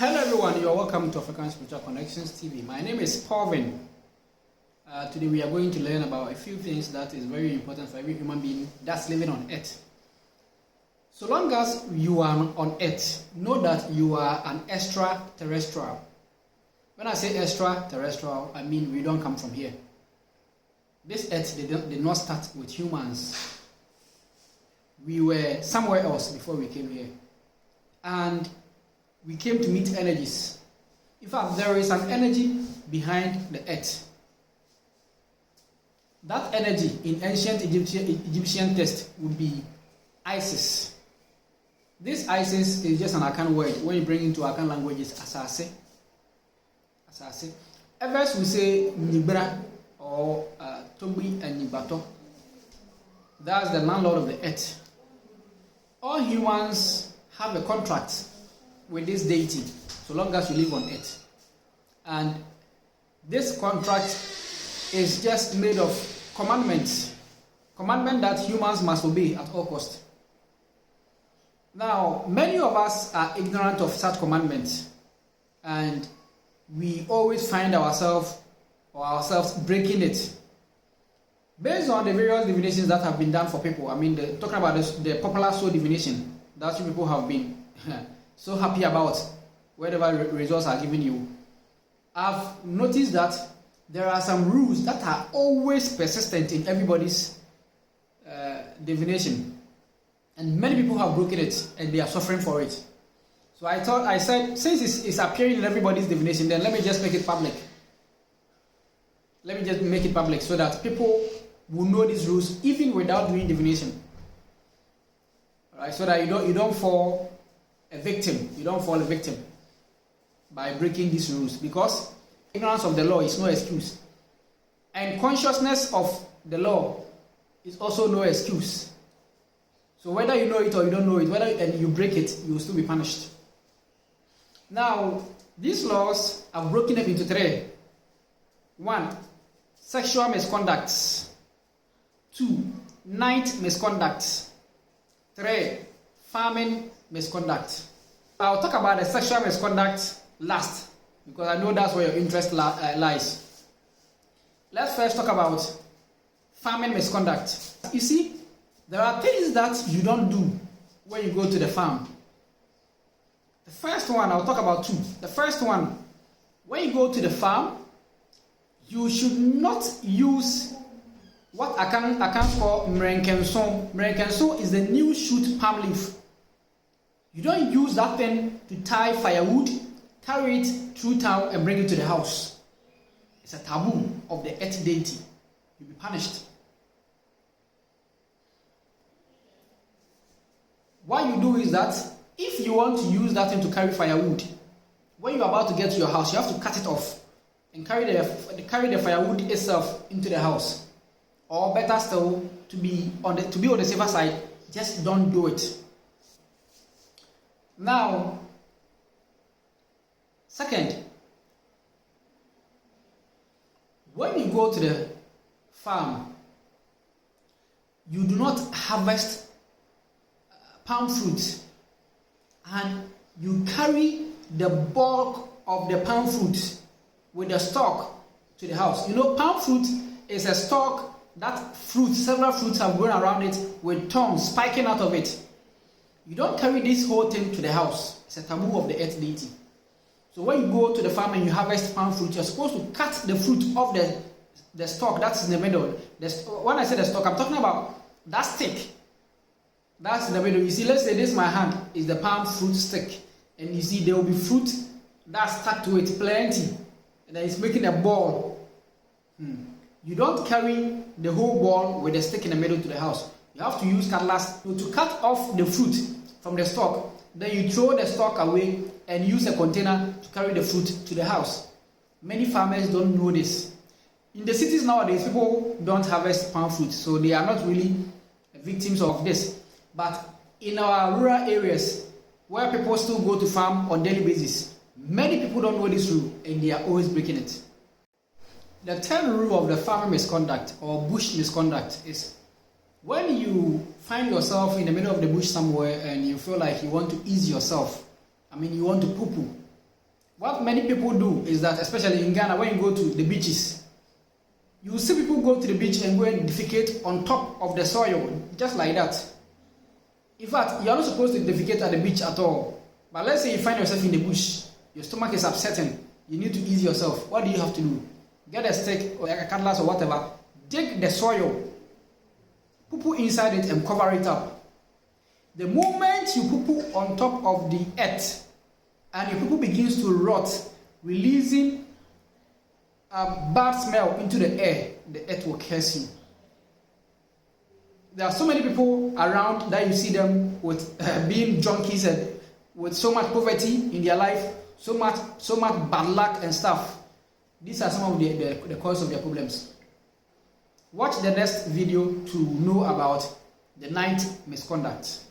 Hello everyone, you are welcome to African Spiritual Connections TV. My name is Paulvin. Today we are going to learn about a few things that is very important for every human being that's living on earth. So long as you are on earth, know that you are an extraterrestrial. When I say extraterrestrial, I mean we don't come from here. This earth did not start with humans. We were somewhere else before we came here. And we came to meet energies. In fact, there is an energy behind the earth. That energy in ancient Egyptian text would be Isis. This Isis is just an Akan word. When you bring it into Akan languages, Asase. Asase. Others we say Nibra or Tobi and Nibato. That's the landlord of the earth. All humans have a contract with this deity, so long as you live on earth. And this contract is just made of commandments. Commandment that humans must obey at all costs. Now, many of us are ignorant of such commandments, and we always find ourselves breaking it. Based on the various divinations that have been done for people, I mean, talking about the popular soul divination that you people have been so happy about, whatever results are given you, I've noticed that there are some rules that are always persistent in everybody's divination, and many people have broken it and they are suffering for it. So I said, since it's appearing in everybody's divination, then let me just make it public. Let me just make it public so that people will know these rules even without doing divination. All right, so that you don't fall a victim. You don't fall a victim by breaking these rules, because ignorance of the law is no excuse, and consciousness of the law is also no excuse. So whether you know it or you don't know it, and you break it, you will still be punished. Now, these laws are broken up into three. 1. Sexual misconduct. 2. Night misconduct. 3. Farming misconduct. I'll talk about the sexual misconduct last, because I know that's where your interest lies. Let's first talk about farming misconduct. You see, there are things that you don't do when you go to the farm. The first one, I'll talk about 2. The first one, when you go to the farm, you should not use what I can call mrenkenson. Mrenkenson is the new shoot palm leaf. You don't use that thing to tie firewood, carry it through town and bring it to the house. It's a taboo of the earth deity. You'll be punished. What you do is that if you want to use that thing to carry firewood, when you're about to get to your house, you have to cut it off and carry the firewood itself into the house. Or better still, to be on the safer side, just don't do it. Now, second, when you go to the farm, you do not harvest palm fruit, and you carry the bulk of the palm fruit with the stalk to the house. You know, palm fruit is a stalk that several fruits have grown around it with thorns spiking out of it. You don't carry this whole thing to the house. It's a taboo of the earth deity. So when you go to the farm and you harvest palm fruit, you're supposed to cut the fruit off the stalk that's in the middle. When I say the stalk, I'm talking about that stick. That's in the middle. You see, let's say this, my hand is the palm fruit stick. And you see there will be fruit that's stuck to it, plenty. And then it's making a ball. You don't carry the whole ball with the stick in the middle to the house. You have to use cutlass to cut off the fruit from the stalk. Then you throw the stalk away and use a container to carry the fruit to the house. Many farmers don't know this. In the cities nowadays, people don't harvest palm fruit, so they are not really victims of this. But in our rural areas, where people still go to farm on a daily basis, many people don't know this rule and they are always breaking it. The third rule of the farming misconduct or bush misconduct is when you find yourself in the middle of the bush somewhere and you feel like you want to ease yourself, I mean you want to poo-poo, What many people do is that, especially in Ghana, when you go to the beaches, you will see people go to the beach and go and defecate on top of the soil, just like that. In fact, you are not supposed to defecate at the beach at all. But let's say you find yourself in the bush, your stomach is upsetting, you need to ease yourself. What do you have to do? Get a stick or a cutlass or whatever, dig the soil, poo inside it and cover it up. The moment you poo on top of the earth and your poo begins to rot, releasing a bad smell into the air, the earth will curse you. There are so many people around that you see them with being junkies and with so much poverty in their life, so much bad luck and stuff. These are some of the cause of their problems. Watch the next video to know about the ninth misconduct.